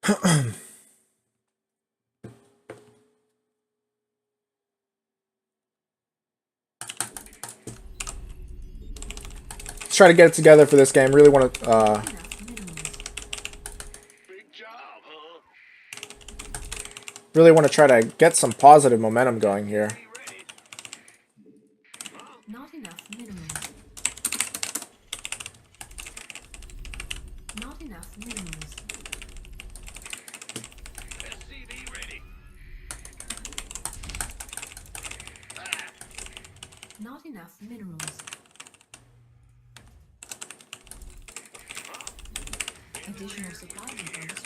Let's try to get it together for this game. Really want to really want to try to get some positive momentum going here. Not enough minerals. Not enough minerals. SCV ready. Not enough minerals. Additional supply depots.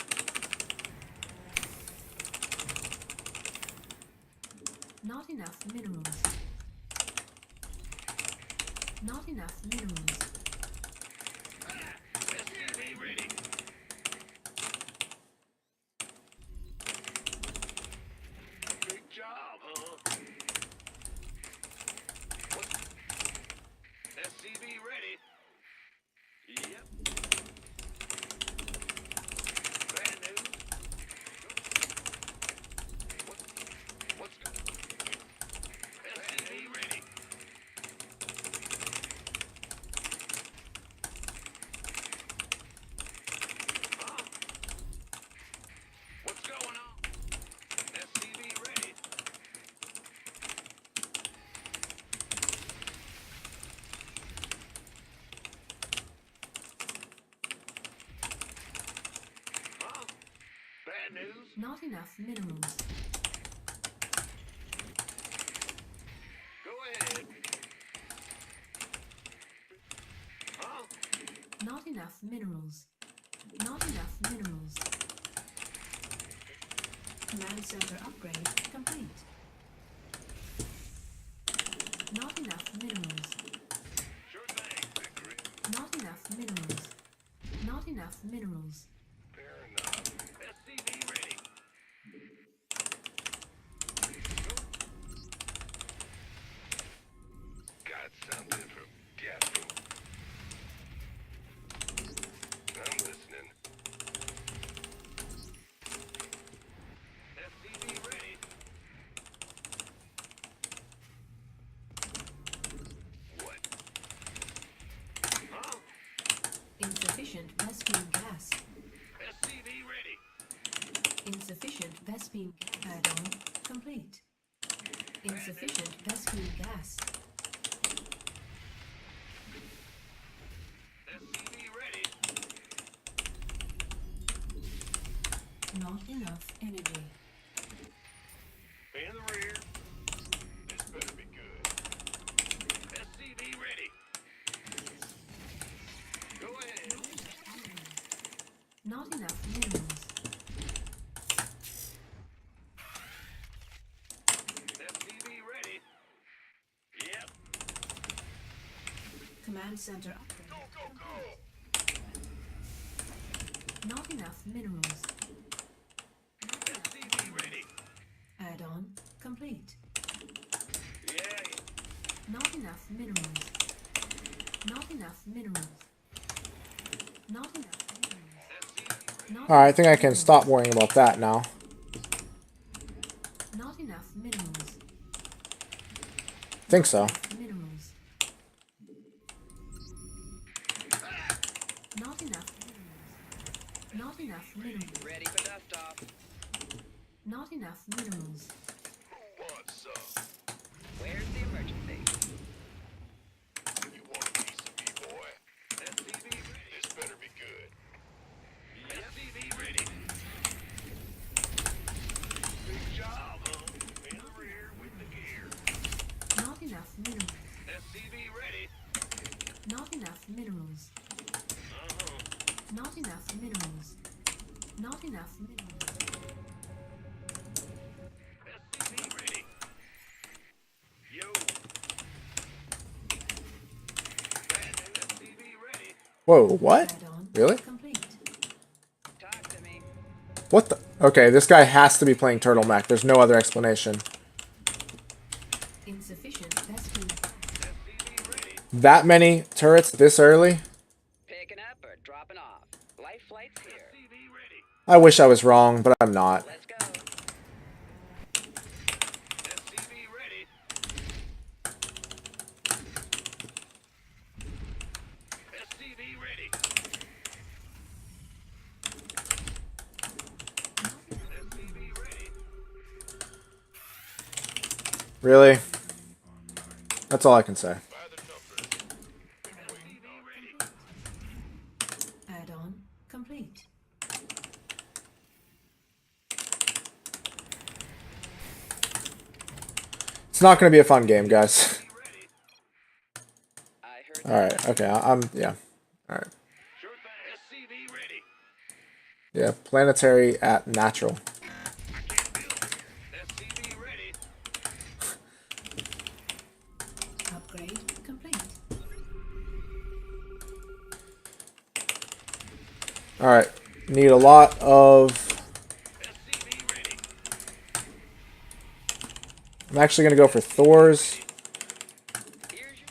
Not enough minerals. Not enough minerals. SCV ready. Big job, huh? SCV ready. Yep. Bad news. What's good? SCV ready. Huh? What's going on? SCV ready. Huh? Bad news. Not enough minerals. Go ahead. Huh? Not enough minerals. Not enough minerals. Command center upgrade complete. Not enough minerals. Sure thing, Victory. Not enough minerals. Not enough minerals. Fair enough. SCV ready. Got something from Captain. I'm listening. SCV ready. What? Huh? Insufficient Vespine gas. SCV ready. Insufficient Vespine add-on complete. Insufficient Vespine gas. SCV ready. Not enough energy. In the rear. This better be good. SCV ready. Go ahead. Not enough minerals. SCV ready. Yep. Command center upgrade. Go, go, go. Not enough minerals. SCV ready. Add-on complete. Yeah. Not enough minerals. Not enough minerals. Not enough minerals. SCV. Not Alright, I think I can stop worrying about that now. Not enough minerals. Think so. Minerals. Not enough minerals. Not enough minerals. Ready for dust off. Not enough minerals. Who wants some? Where's the emergency? You want a piece of me, boy? SCV ready. This better be good. SCV ready. Big job, huh? In the rear with the gear. Not enough minerals. SCV ready. Not enough minerals. Uh-huh. Not enough minerals. Not enough minerals. SCV ready. Yo. Bad news. SCV ready. Whoa, what? Add-on Really? complete. Talk to me. What the? Okay, this guy has to be playing Turtle Mech. There's no other explanation. Insufficient Vespine. SCV ready. That many turrets this early? Picking up or dropping off. Life flight's here. SCV ready. I wish I was wrong, but I'm not. Let's go. SCV ready. SCV ready. SCV ready. Really? That's all I can say. By the numbers. SCV ready. Add-on complete. It's not going to be a fun game, guys. Ready. I heard All right. Okay. Yeah. All right. Sure thing. SCV ready. Yeah. Planetary at natural. I can't build. SCV ready. Upgrade complete. All right. Need a lot of. SCV ready. I'm actually going to go for Thor's. Here's your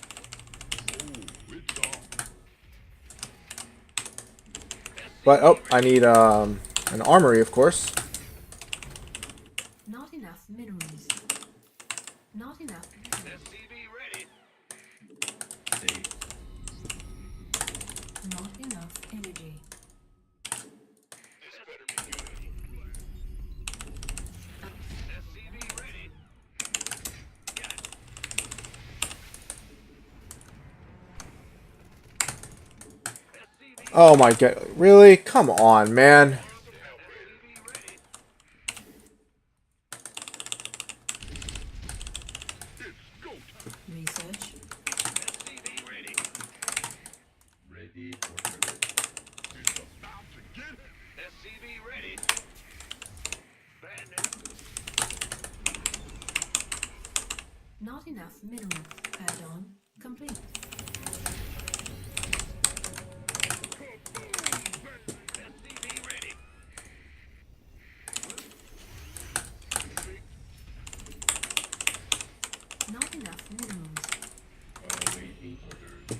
But, oh, I need an armory, of course. Not enough minerals. Not enough. SCV ready. Not enough energy. This better be good. SCV ready. Got it. SCV Oh my god. Really? Come on, man. SCV ready. Research. SCV ready. Ready for delivery. It's about to get it. SCV ready. Bandit. Not enough minerals. Add-on complete. SCV ready. Not enough minerals. Awaiting orders.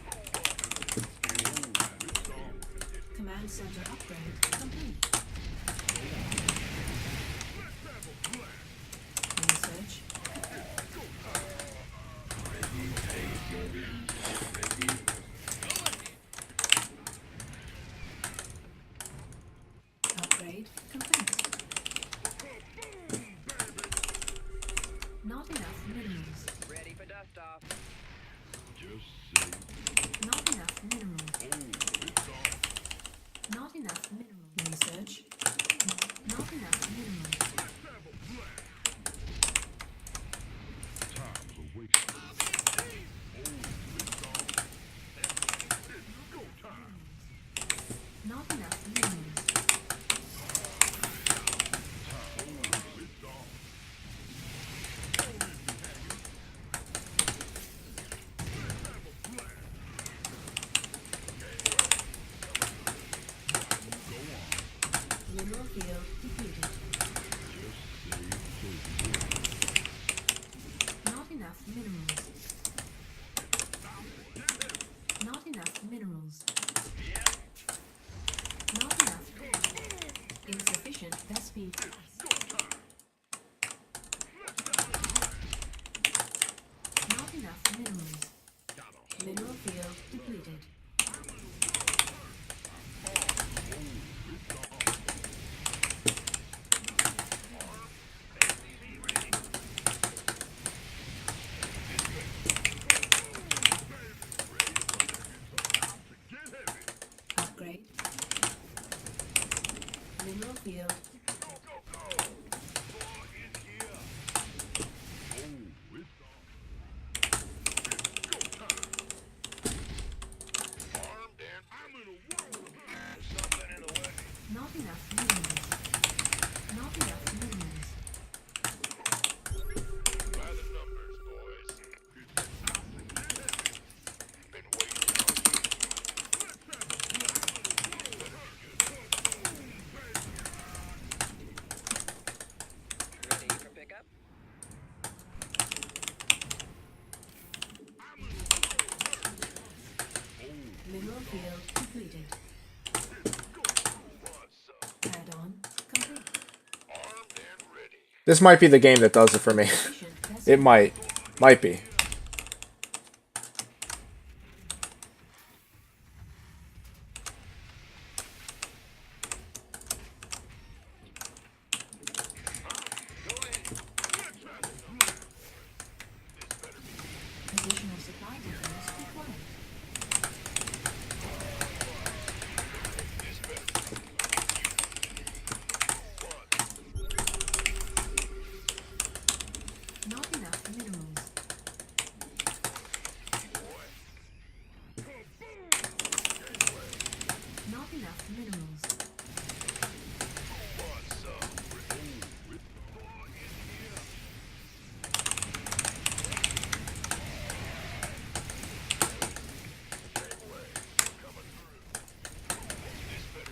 Command center upgrade complete. Research. Upgrade complete. Not enough minerals. ready for dust off. Just say, Not enough minerals. Not enough minerals. Research. Not enough minerals. time's a waste. Not enough minerals. Mineral field depleted. Not enough minerals. Not enough minerals. Not enough. Insufficient Vespi. Not enough minerals. Mineral field depleted. This might be the game that does it for me. Efficient best It might. Might be. additional supply depots required. Not enough minerals. Not enough minerals.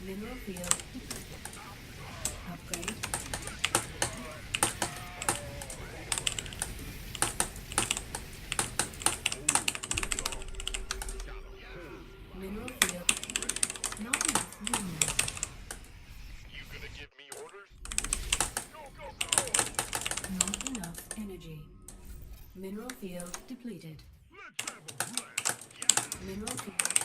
Mineral field depleted. Upgrade. Mineral field. Not enough minerals. You gonna give me orders? Go, go, go! Not enough energy. Mineral field depleted. Mineral field.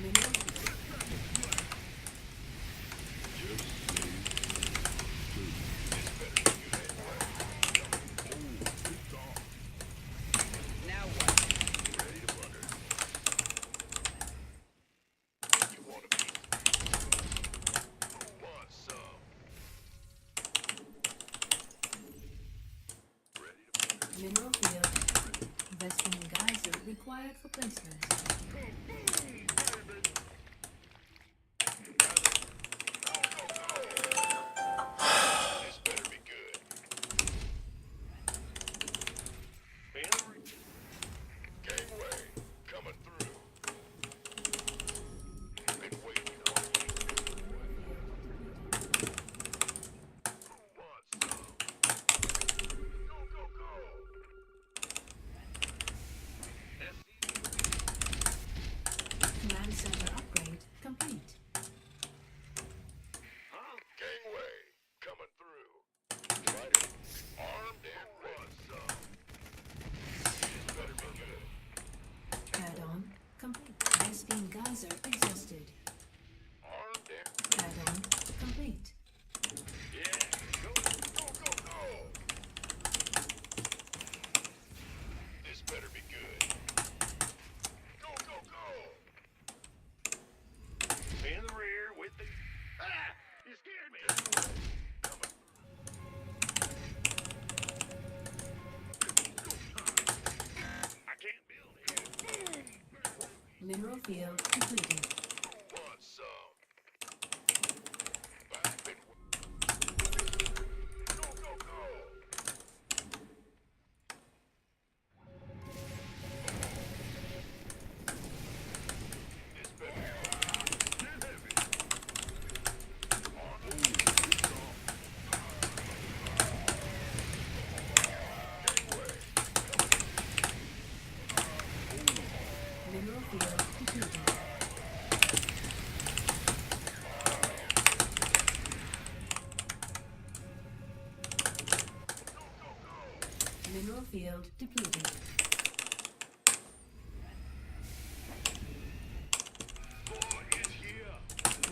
Mineral field. Now what? You want a piece? Who wants some? Mineral field. Vesting geyser required for placement. This better be good. Gangway, coming through. Been waiting on you. Who wants some? Go, go, go! Command center upgrade complete. Gangway, coming through. Rider, armed and ready. Some. This better be good. Add-on complete. Vesting geyser exhausted. Armed and Add-on complete. yeah. Go, go, go, go! This better be good. Go, go, go! In the rear with the. Ah! You scared me. Coming I can't build it. Mineral field depleted. Who wants some? I've been. Go, go, go! This better be Mineral field depleted. Mineral field depleted.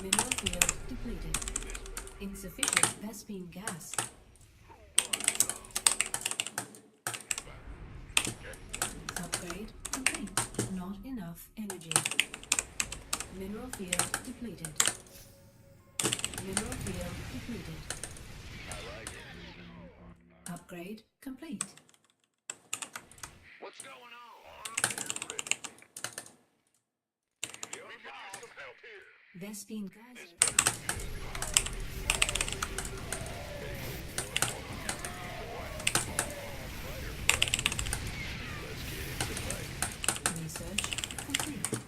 Mineral field depleted. Insufficient Vespine gas. Upgrade complete. Not enough energy. Mineral field depleted. Mineral field depleted. Upgrade complete. What's going on? We could use some help here. Vespine geyser. Research complete.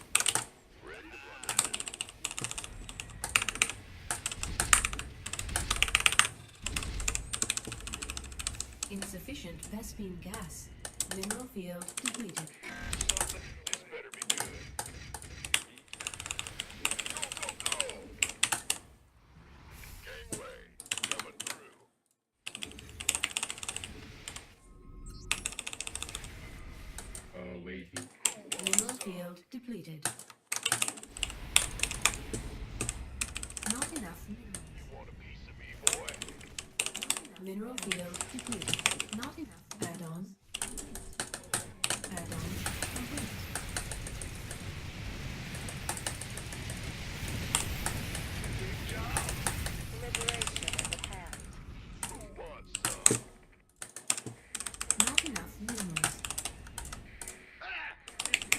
Insufficient Vespine gas. Mineral field depleted. This better be good. Go, go, go! Gangway, coming through. Awaiting. Mineral field depleted. Not enough minerals. Want a piece of me, boy? Mineral field depleted. Not enough. Add-on. Add-on complete. Who wants some? Not enough minerals. Some help here.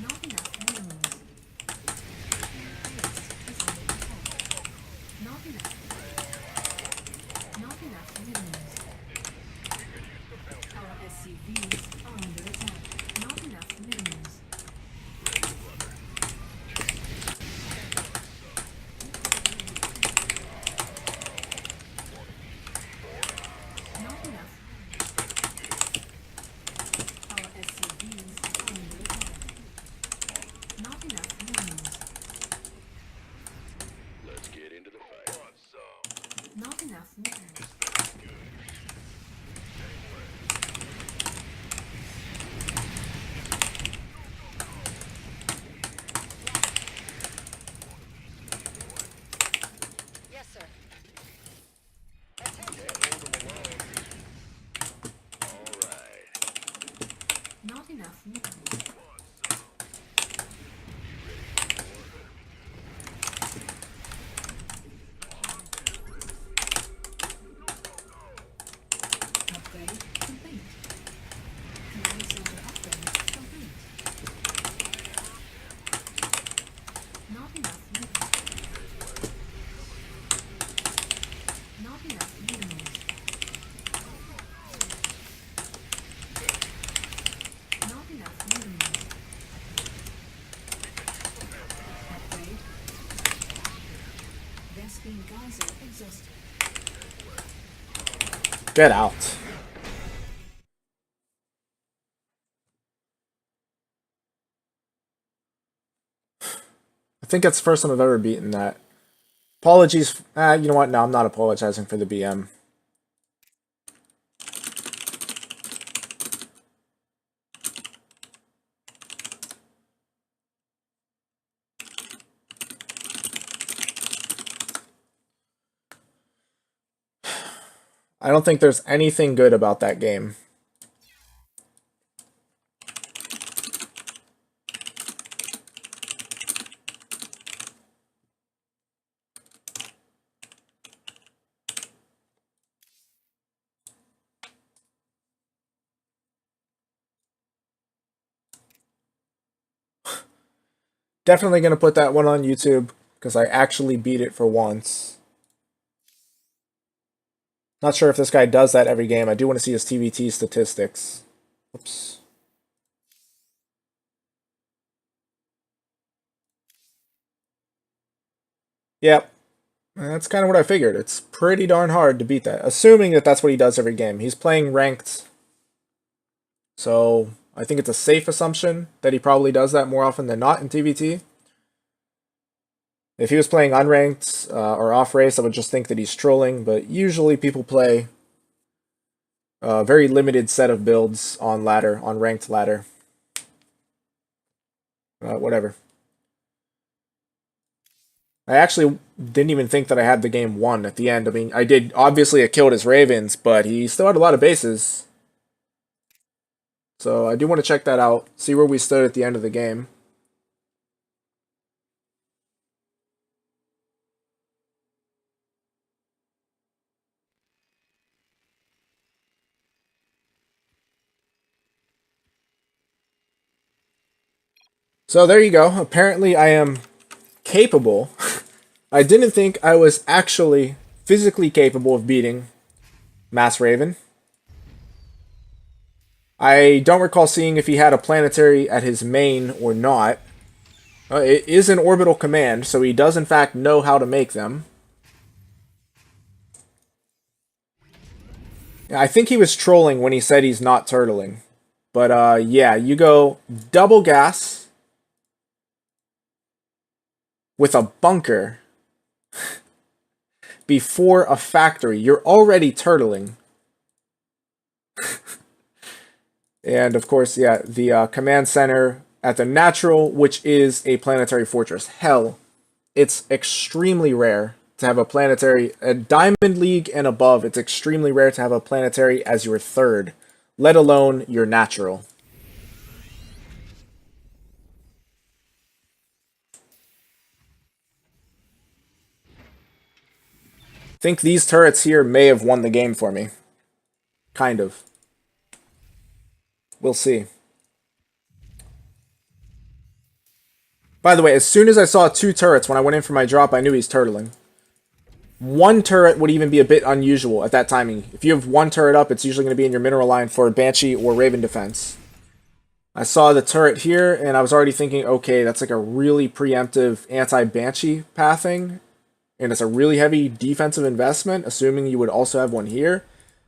Not enough minerals. Is under attack. Not enough. Not enough minerals. Our SCVs are under attack. Not enough minerals. Not enough. Our SCVs are under attack. Not enough minerals. Let's get into the fight. Want some? Not enough minerals. Yes, sir. All right. Not enough minerals. Upgrade complete. Command center upgrade complete. Not enough minerals. Not enough minerals. Not enough minerals. Upgrade. Vespine geyser exhausted. Get out. I think that's the first time I've ever beaten that. Apologies. You know what? No, I'm not apologizing for the BM. I don't think there's anything good about that game. Definitely going to put that one on YouTube because I actually beat it for once. Not sure if this guy does that every game. I do want to see his TVT statistics. Oops. Yep. That's kind of what I figured. It's pretty darn hard to beat that. Assuming that that's what he does every game. He's playing ranked. So I think it's a safe assumption that he probably does that more often than not in TVT. If he was playing unranked or off race, I would just think that he's trolling, but usually people play a very limited set of builds on ladder, on ranked ladder. Whatever. I actually didn't even think that I had the game won at the end. I mean, I did, obviously I killed his Ravens, but he still had a lot of bases. So I do want to check that out, see where we stood at the end of the game. So there you go. Apparently I am capable. I didn't think I was actually physically capable of beating Mass Raven. I don't recall seeing if he had a planetary at his main or not. It is an orbital command, so he does in fact know how to make them. I think he was trolling when he said he's not turtling. But yeah, you go double gas with a bunker before a factory. You're already turtling. And of course, yeah, the command center at the natural, which is a planetary fortress. Hell, it's extremely rare to have a planetary, a Diamond League and above, it's extremely rare to have a planetary as your third, let alone your natural. I think these turrets here may have won the game for me. Kind of. We'll see. By the way, as soon as I saw 2 turrets when I went in for my drop, I knew he's turtling. 1 turret would even be a bit unusual at that timing. If you have 1 turret up, it's usually going to be in your mineral line for Banshee or Raven defense. I saw the turret here, and I was already thinking, okay, that's like a really preemptive anti-Banshee pathing, and it's a really heavy defensive investment, assuming you would also have one here.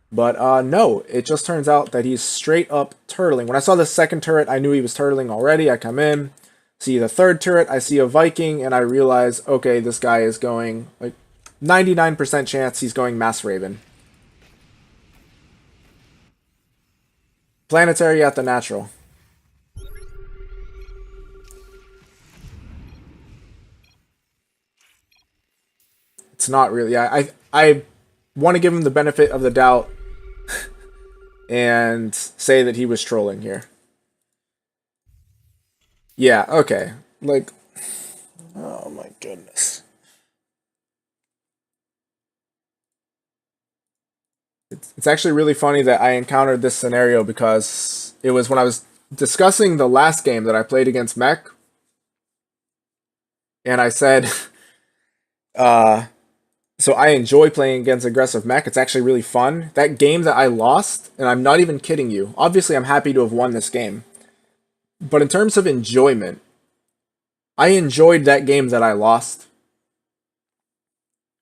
But no, it just turns out that he's straight up turtling. When I saw the 2nd turret, I knew he was turtling already. I come in, see the 3rd turret, I see a Viking, and I realize, okay, this guy is going, like, 99% chance he's going Mass Raven. Planetary at the natural. It's not really. I want to give him the benefit of the doubt and say that he was trolling here. Yeah, okay. Like, oh my goodness. It's actually really funny that I encountered this scenario because it was when I was discussing the last game that I played against Mech. And I said, so I enjoy playing against aggressive Mech. It's actually really fun. That game that I lost, and I'm not even kidding you. Obviously, I'm happy to have won this game. But in terms of enjoyment, I enjoyed that game that I lost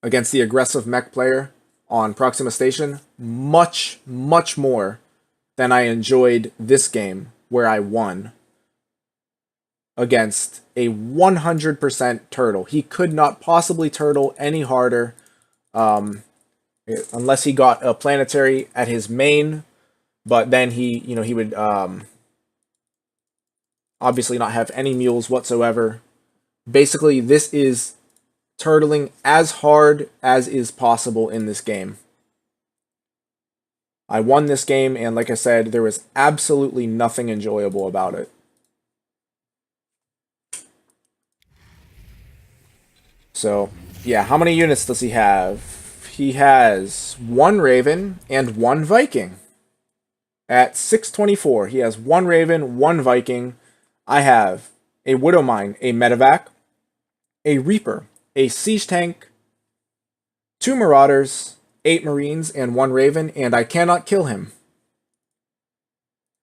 against the aggressive Mech player on Proxima Station much, much more than I enjoyed this game where I won against a 100% turtle. He could not possibly turtle any harder unless he got a planetary at his main, but then he would obviously not have any mules whatsoever. Basically, this is turtling as hard as is possible in this game. I won this game, and like I said, there was absolutely nothing enjoyable about it. So, yeah, how many units does he have? He has 1 Raven and 1 Viking. At 624, he has 1 Raven, 1 Viking. I have a Widowmine, a Medevac, a Reaper, a Siege Tank, 2 Marauders, 8 Marines, and 1 Raven, and I cannot kill him.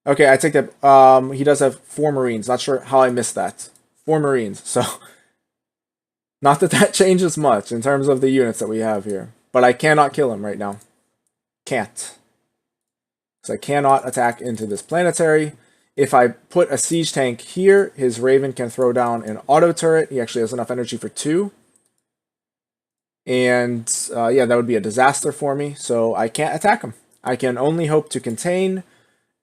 Okay, I take that. He does have 4 Marines. Not sure how I missed that. 4 Marines, so not that that changes much in terms of the units that we have here. But I cannot kill him right now. Can't. So I cannot attack into this planetary. If I put a Siege Tank here, his Raven can throw down an auto turret. He actually has enough energy for 2. And yeah, that would be a disaster for me. So I can't attack him. I can only hope to contain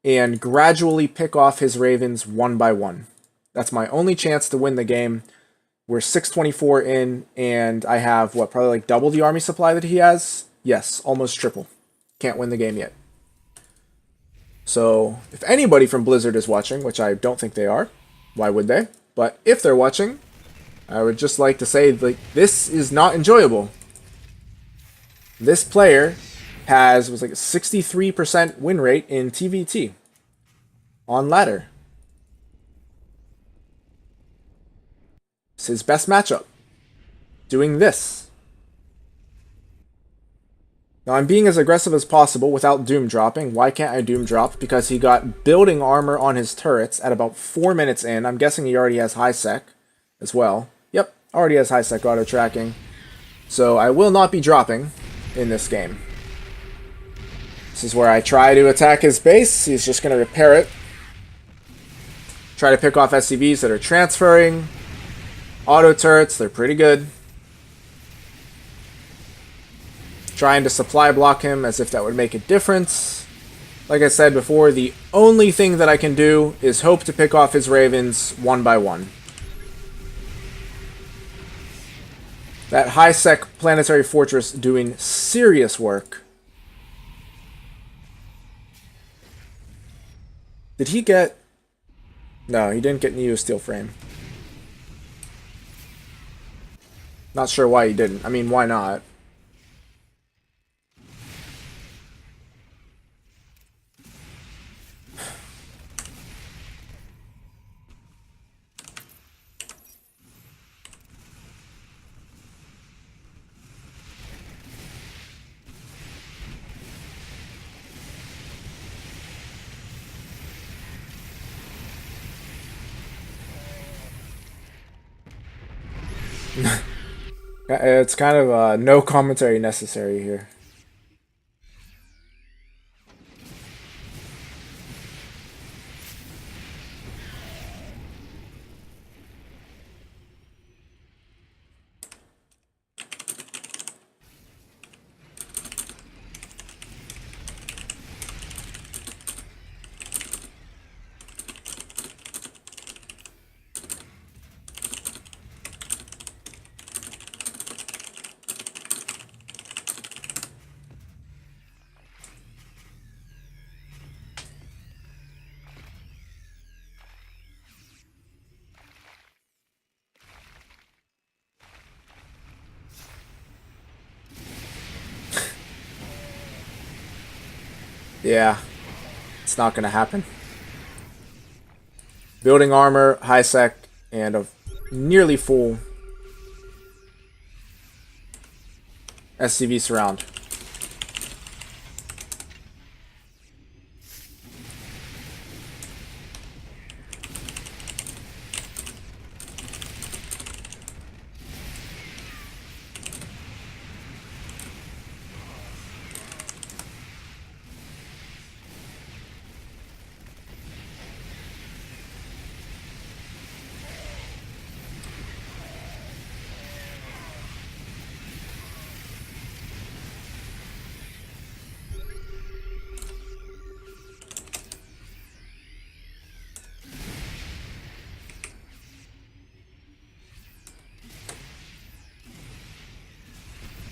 and gradually pick off his Ravens one by one. That's my only chance to win the game. We're 624 in, and I have, what, probably like double the army supply that he has? Yes, almost triple. Can't win the game yet. So, if anybody from Blizzard is watching, which I don't think they are, why would they? But if they're watching, I would just like to say, like, this is not enjoyable. This player was like a 63% win rate in TVT on ladder. It's his best matchup. Doing this. Now I'm being as aggressive as possible without Doom dropping. Why can't I Doom drop? Because he got building armor on his turrets at about 4 minutes in. I'm guessing he already has high sec. as well. Yep, already has high sec auto tracking. So I will not be dropping in this game. This is where I try to attack his base. He's just going to repair it. Try to pick off SCVs that are transferring. Auto turrets, they're pretty good. Trying to supply block him as if that would make a difference. Like I said before, the only thing that I can do is hope to pick off his ravens one by one. That high-sec planetary fortress doing serious work. Did he get... No, he didn't get Neo Steel Frame. Not sure why he didn't. I mean, why not? It's kind of no commentary necessary here. Yeah, it's not going to happen. Building armor, high sec, and a nearly full SCV surround.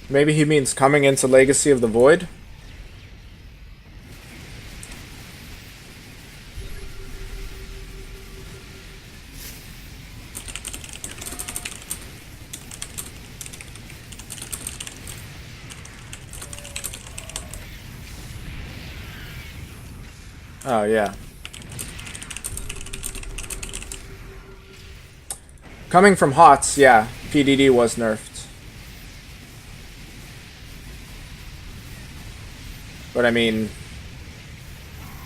Maybe he means coming into Legacy of the Void? Oh, yeah. Coming from HOTS, yeah, PDD was nerfed. But I mean,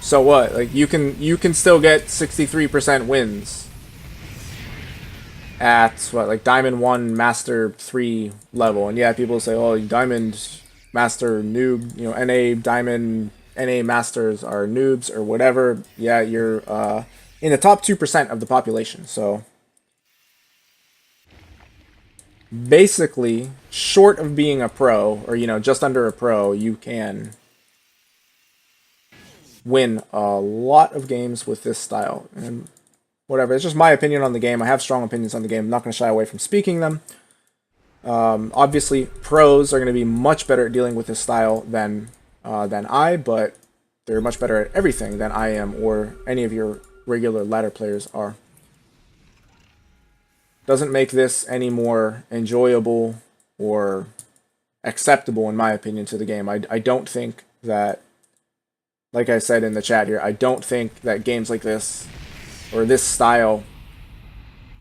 so what? Like you can still get 63% wins at what, like Diamond 1 Master 3 level. And yeah, people say, "Oh, Diamond Master noob, you know, NA Diamond NA Masters are noobs or whatever." Yeah, you're in the top 2% of the population. So basically, short of being a pro, or you know, just under a pro, you can win a lot of games with this style. And whatever, it's just my opinion on the game. I have strong opinions on the game. I'm not going to shy away from speaking them. Obviously, pros are going to be much better at dealing with this style than I, but they're much better at everything than I am or any of your regular ladder players are. Doesn't make this any more enjoyable or acceptable, in my opinion, to the game. I don't think that, like I said in the chat here, I don't think that games like this, or this style,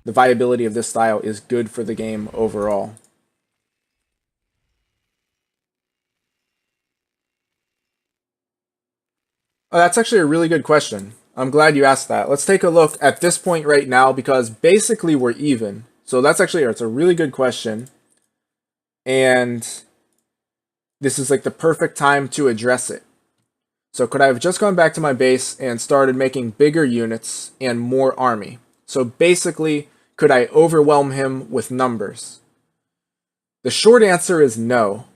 the viability of this style is good for the game overall. Oh, that's actually a really good question. I'm glad you asked that. Let's take a look at this point right now, because basically we're even. So that's actually, it's a really good question. And this is like the perfect time to address it. So could I have just gone back to my base and started making bigger units and more army? So basically, could I overwhelm him with numbers? The short answer is no.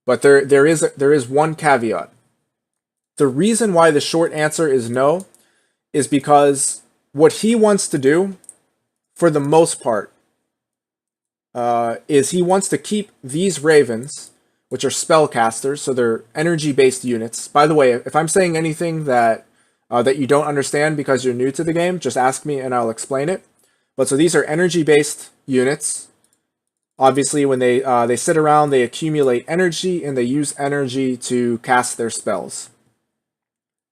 But there is one caveat. The reason why the short answer is no is because what he wants to do, for the most part, is he wants to keep these ravens, which are spellcasters, so they're energy-based units. By the way, if I'm saying anything that you don't understand because you're new to the game, just ask me and I'll explain it. But so these are energy-based units. Obviously, when they sit around, they accumulate energy, and they use energy to cast their spells.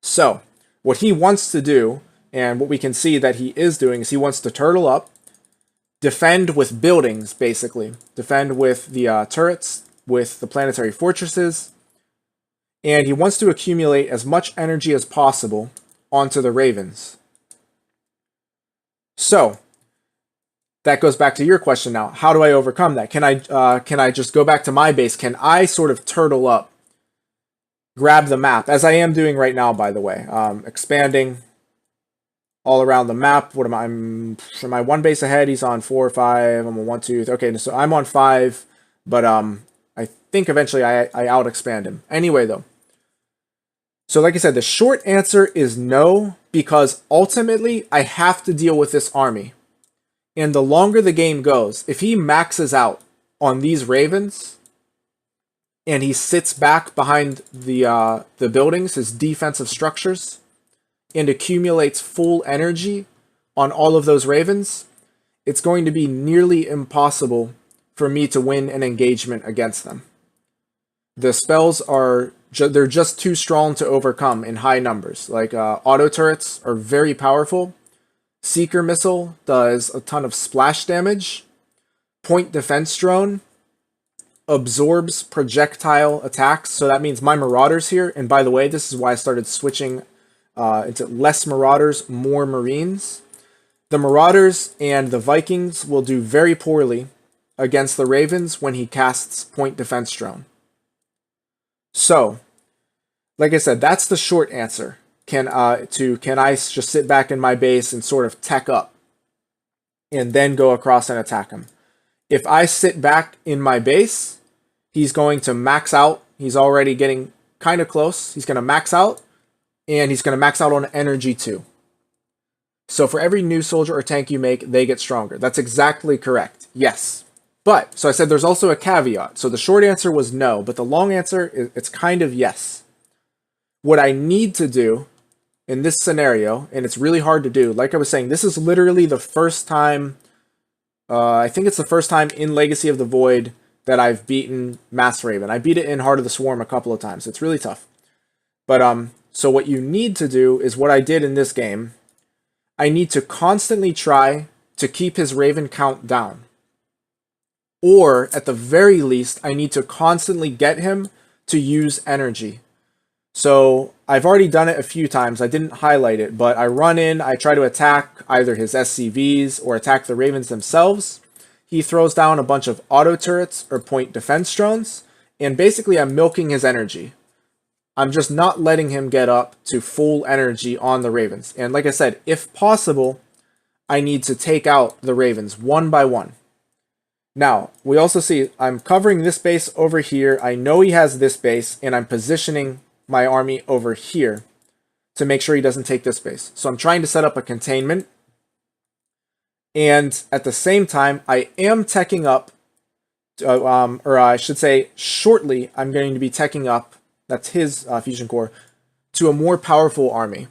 So, what he wants to do, and what we can see that he is doing, is he wants to turtle up, defend with buildings, basically. Defend with the turrets, with the planetary fortresses, and he wants to accumulate as much energy as possible onto the ravens. So, that goes back to your question now. How do I overcome that? Can I just go back to my base? Can I sort of turtle up, grab the map, as I am doing right now, by the way, expanding all around the map? What am I? Am I one base ahead? He's on 4 or 5. I'm on 1, 2. Okay, so I'm on 5, but I think eventually I out expand him. Anyway, though. So like I said, the short answer is no, because ultimately I have to deal with this army. And the longer the game goes, if he maxes out on these ravens, and he sits back behind the buildings, his defensive structures, and accumulates full energy on all of those ravens, it's going to be nearly impossible for me to win an engagement against them. The spells are they're just too strong to overcome in high numbers. Like auto turrets are very powerful. Seeker Missile does a ton of splash damage. Point Defense Drone absorbs projectile attacks, so that means my Marauders here, and by the way, this is why I started switching into less Marauders, more Marines. The Marauders and the Vikings will do very poorly against the Ravens when he casts Point Defense Drone. So, like I said, that's the short answer. Can I just sit back in my base and sort of tech up and then go across and attack him? If I sit back in my base, he's going to max out. He's already getting kind of close. He's going to max out, and he's going to max out on energy too. So for every new soldier or tank you make, they get stronger. That's exactly correct. Yes. But, so I said there's also a caveat. So the short answer was no, but the long answer, it's kind of yes. What I need to do in this scenario, and it's really hard to do, like I was saying, this is literally the first time, I think it's the first time in Legacy of the Void that I've beaten Mass Raven. I beat it in Heart of the Swarm a couple of times. It's really tough. But, so what you need to do is what I did in this game. I need to constantly try to keep his Raven count down. Or, at the very least, I need to constantly get him to use energy. So, I've already done it a few times. I didn't highlight it, but I run in, I try to attack either his SCVs or attack the Ravens themselves. He throws down a bunch of auto turrets or point defense drones, and basically I'm milking his energy. I'm just not letting him get up to full energy on the Ravens. And like I said, if possible, I need to take out the Ravens one by one. Now, we also see I'm covering this base over here. I know he has this base, and I'm positioning my army over here to make sure he doesn't take this base. So I'm trying to set up a containment. And at the same time, I am teching up, or I should say, shortly, I'm going to be teching up, that's his fusion core, to a more powerful army,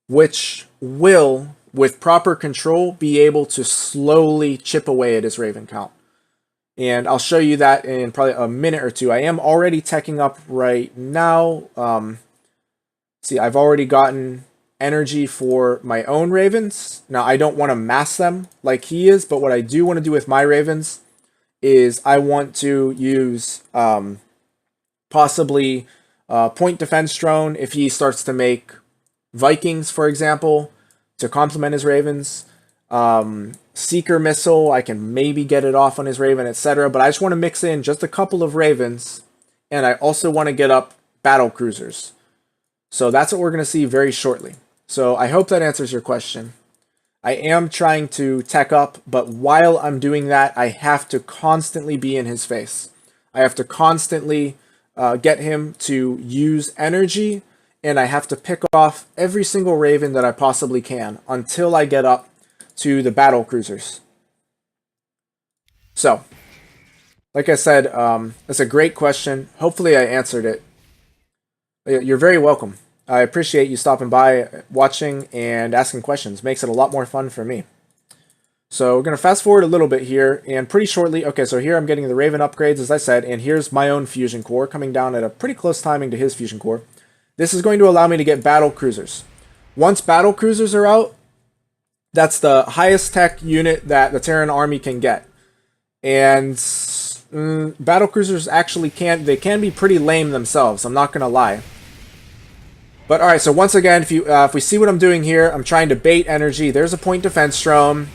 which will, with proper control, be able to slowly chip away at his Raven count. And I'll show you that in probably a minute or two. I am already teching up right now. See, I've already gotten energy for my own Ravens. Now, I don't want to mass them like he is, but what I do want to do with my Ravens is I want to use possibly point defense drone if he starts to make Vikings, for example, to complement his Ravens. Seeker Missile, I can maybe get it off on his Raven, etc. But I just want to mix in just a couple of Ravens, and I also want to get up battle cruisers. So that's what we're going to see very shortly. So I hope that answers your question. I am trying to tech up, but while I'm doing that, I have to constantly be in his face. I have to constantly get him to use energy, and I have to pick off every single Raven that I possibly can until I get up to the battle cruisers. So, like I said, it's a great question. Hopefully I answered it. You're very welcome. I appreciate you stopping by, watching, and asking questions. Makes it a lot more fun for me. So we're going to fast forward a little bit here, and pretty shortly, okay, so here I'm getting the Raven upgrades, as I said, and here's my own Fusion Core coming down at a pretty close timing to his Fusion Core. This is going to allow me to get battle cruisers. Once battle cruisers are out, that's the highest tech unit that the Terran army can get. And battle cruisers actually can be pretty lame themselves, I'm not going to lie. But alright, so once again, if we see what I'm doing here, I'm trying to bait energy. There's a point defense drone,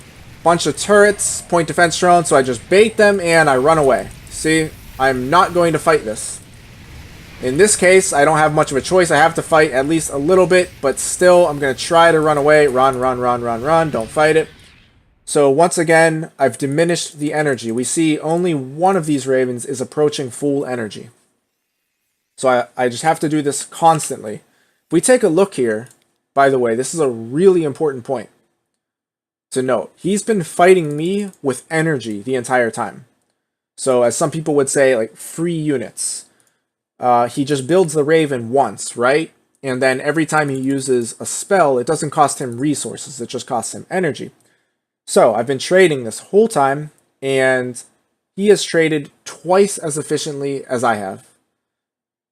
bunch of turrets, point defense drone, so I just bait them and I run away. See, I'm not going to fight this. In this case, I don't have much of a choice. I have to fight at least a little bit, but still, I'm going to try to run away. Run, run, run, run, run. Don't fight it. So once again, I've diminished the energy. We see only one of these Ravens is approaching full energy. So I just have to do this constantly. If we take a look here, by the way, this is a really important point to note. He's been fighting me with energy the entire time. So as some people would say, like free units. He just builds the Raven once, right? And then every time he uses a spell, it doesn't cost him resources, it just costs him energy. So I've been trading this whole time, and he has traded twice as efficiently as I have.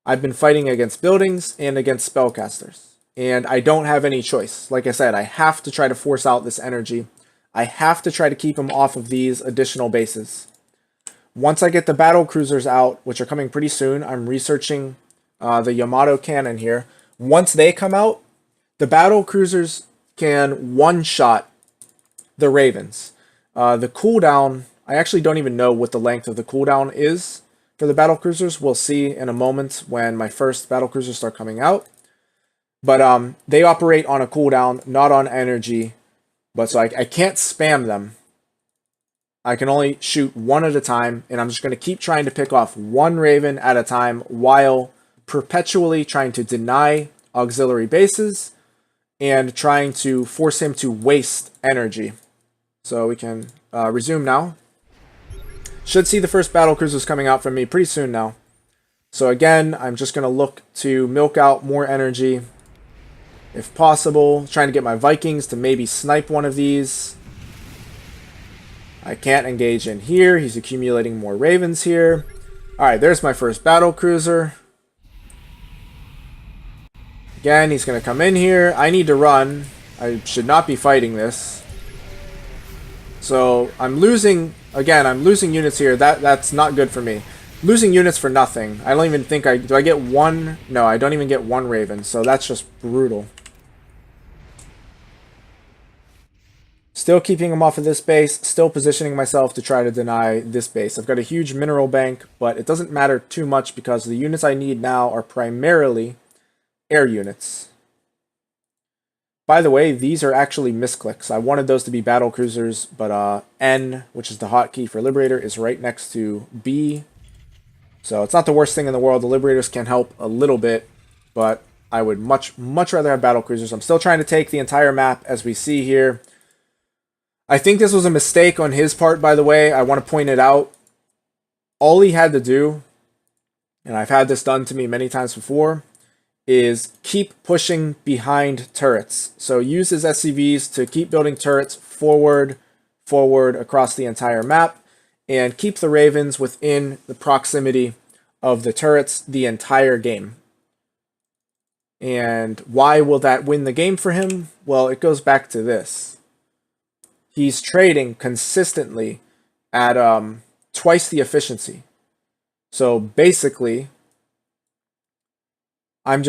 I've been fighting against buildings and against spellcasters, and I don't have any choice. Like I said, I have to try to force out this energy. I have to try to keep him off of these additional bases. Once I get the battle cruisers out, which are coming pretty soon, I'm researching the Yamato cannon here. Once they come out, the battle cruisers can one-shot the Ravens. The cooldown, I actually don't even know what the length of the cooldown is for the battle cruisers. We'll see in a moment when my first battle cruisers start coming out. But they operate on a cooldown, not on energy. But so I can't spam them. I can only shoot one at a time, and I'm just going to keep trying to pick off one Raven at a time while perpetually trying to deny auxiliary bases and trying to force him to waste energy. So we can resume now. Should see the first battle cruisers coming out from me pretty soon now. So again, I'm just going to look to milk out more energy if possible. Trying to get my Vikings to maybe snipe one of these. I can't engage in here. He's accumulating more Ravens here. Alright, there's my first battle cruiser. Again, he's going to come in here. I need to run. I should not be fighting this. So I'm losing, again, I'm losing units here. That's not good for me. Losing units for nothing. I don't even think do I get one? No, I don't even get one Raven. So that's just brutal. Still keeping him off of this base. Still positioning myself to try to deny this base. I've got a huge mineral bank, but it doesn't matter too much because the units I need now are primarily air units. By the way, these are actually misclicks. I wanted those to be battle cruisers, but N, which is the hotkey for Liberator, is right next to B. So it's not the worst thing in the world. The Liberators can help a little bit, but I would much rather have battle cruisers. I'm still trying to take the entire map, as we see here. I think this was a mistake on his part, by the way. I want to point it out. All he had to do, and I've had this done to me many times before, is keep pushing behind turrets. So use his SCVs to keep building turrets forward across the entire map, and keep the Ravens within the proximity of the turrets the entire game. And why will that win the game for him? Well, it goes back to this. He's trading consistently at twice the efficiency. So basically, I'm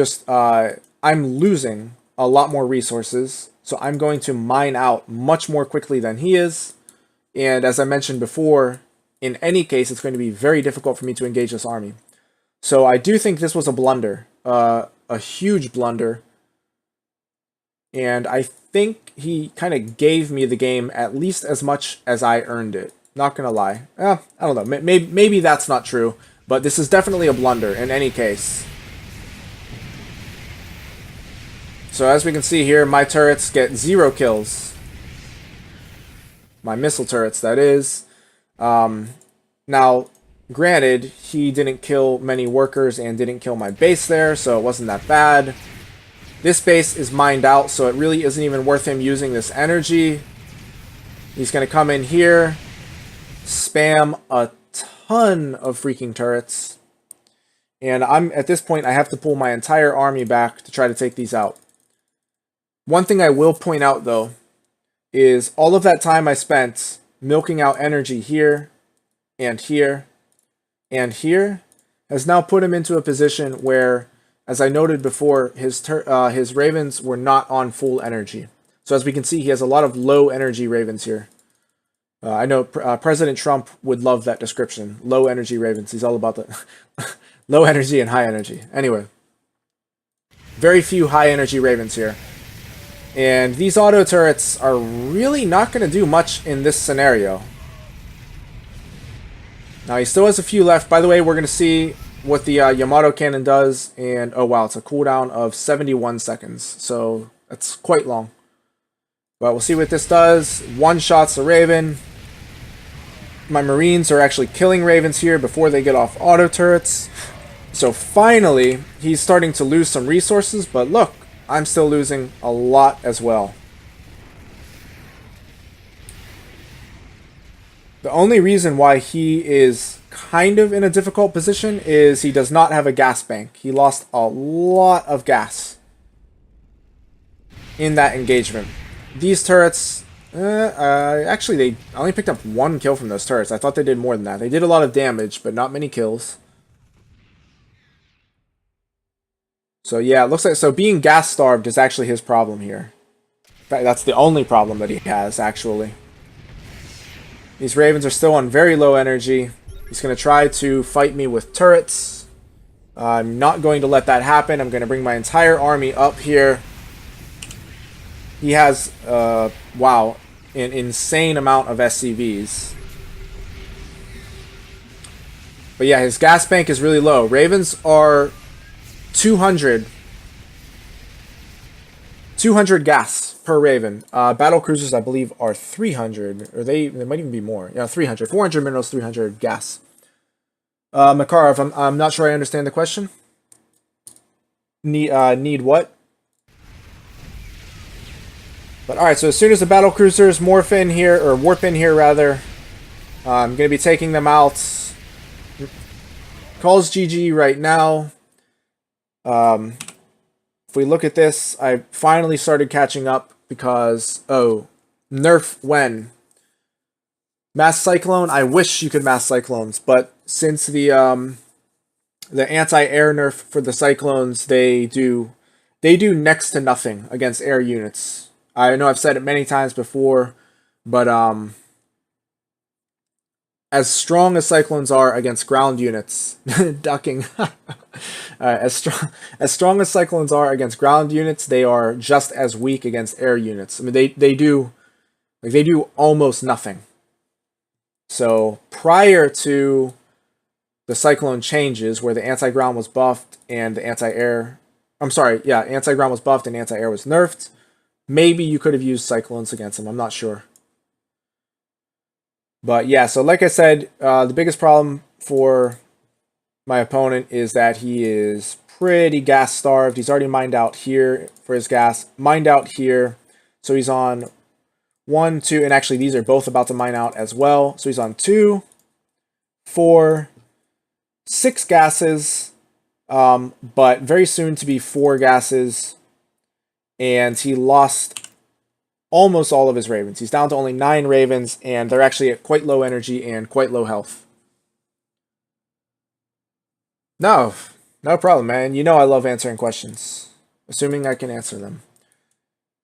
losing a lot more resources, so I'm going to mine out much more quickly than he is. And as I mentioned before, in any case, it's going to be very difficult for me to engage this army. So I do think this was a blunder, a huge blunder. And I think he kind of gave me the game at least as much as I earned it. Not gonna lie. I don't know. Maybe that's not true, but this is definitely a blunder in any case. So as we can see here, my turrets get 0 kills. My missile turrets, that is. Now, granted, he didn't kill many workers and didn't kill my base there, so it wasn't that bad. This base is mined out, so it really isn't even worth him using this energy. He's going to come in here, spam a ton of freaking turrets. And at this point, I have to pull my entire army back to try to take these out. One thing I will point out, though, is all of that time I spent milking out energy here, and here, and here, has now put him into a position where, as I noted before, his ravens were not on full energy. So as we can see, he has a lot of low energy ravens here. I know President Trump would love that description. Low energy ravens. He's all about the low energy and high energy. Anyway, very few high energy ravens here. And these auto turrets are really not going to do much in this scenario. Now he still has a few left. By the way, we're going to see what the Yamato cannon does. And oh wow, it's a cooldown of 71 seconds. So that's quite long. But we'll see what this does. One shots the Raven. My Marines are actually killing Ravens here before they get off auto turrets. So finally, he's starting to lose some resources. But look, I'm still losing a lot as well. The only reason why he is kind of in a difficult position is he does not have a gas bank. He lost a lot of gas in that engagement. These turrets, actually they only picked up 1 kill from those turrets. I thought they did more than that. They did a lot of damage, but not many kills. So yeah, it looks like, so being gas starved is actually his problem here. In fact, that's the only problem that he has, actually. These Ravens are still on very low energy. He's going to try to fight me with turrets. I'm not going to let that happen. I'm going to bring my entire army up here. He has, wow, an insane amount of SCVs. But yeah, his gas bank is really low. Ravens are 200 gas per Raven. Battle cruisers, I believe, are 300, or they might even be more. Yeah, 300. 400 minerals, 300 gas. Makarov, I'm not sure I understand the question. Need what? But alright, so as soon as the battle cruisers morph in here, or warp in here rather, I'm going to be taking them out. Calls GG right now. If we look at this, I finally started catching up because, oh, nerf when? Mass Cyclone, I wish you could mass Cyclones, but since the anti-air nerf for the Cyclones, they do next to nothing against air units. I know I've said it many times before, but as strong as Cyclones are against ground units, ducking, as strong as Cyclones are against ground units, they are just as weak against air units. I mean, they do almost nothing. So prior to the Cyclone changes, where the anti-ground was buffed and the anti-air, anti-ground was buffed and anti-air was nerfed, maybe you could have used Cyclones against him. I'm not sure. But yeah, so like I said, the biggest problem for my opponent is that he is pretty gas starved. He's already mined out here for his gas, mined out here. So he's on 1, 2, and actually these are both about to mine out as well. So he's on 2, 4, 6 gases, but very soon to be 4 gases. And he lost almost all of his Ravens. He's down to only 9 Ravens, and they're actually at quite low energy and quite low health. No problem, man. You know I love answering questions, assuming I can answer them.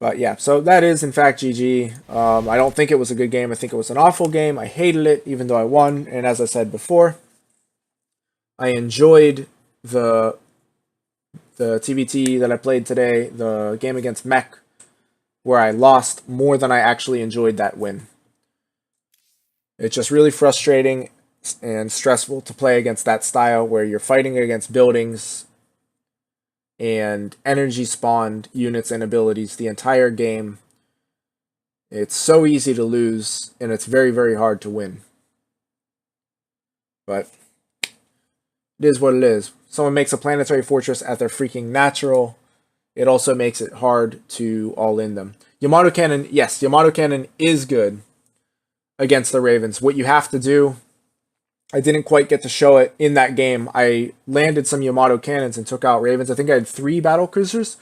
But yeah, so that is in fact GG. I don't think it was a good game. I think it was an awful game. I hated it, even though I won. And as I said before, I enjoyed the TBT that I played today, the game against Mech, where I lost more than I actually enjoyed that win. It's just really frustrating and stressful to play against that style where you're fighting against buildings and energy spawned units and abilities the entire game. It's so easy to lose, and it's very, very hard to win. But it is what it is. Someone makes a planetary fortress at their freaking natural. It also makes it hard to all-in them. Yamato Cannon, yes, Yamato Cannon is good against the Ravens. What you have to do, I didn't quite get to show it in that game. I landed some Yamato Cannons and took out Ravens. I think I had 3 battle cruisers.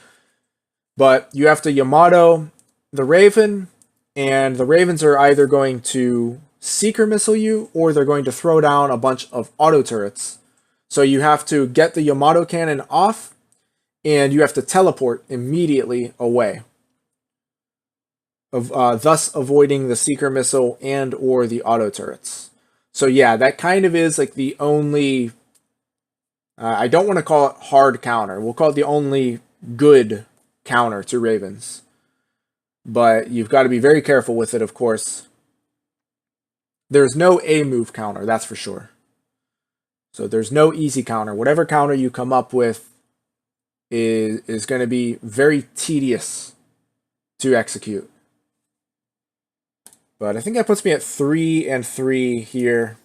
But you have to Yamato the Raven, and the Ravens are either going to Seeker Missile you, or they're going to throw down a bunch of auto turrets. So you have to get the Yamato Cannon off, and you have to teleport immediately away, thus avoiding the Seeker Missile and or the auto turrets. So yeah, that kind of is like the only, I don't want to call it hard counter. We'll call it the only good counter to Ravens. But you've got to be very careful with it, of course. There's no A move counter, that's for sure. So there's no easy counter. Whatever counter you come up with is going to be very tedious to execute. But I think that puts me at 3-3 here.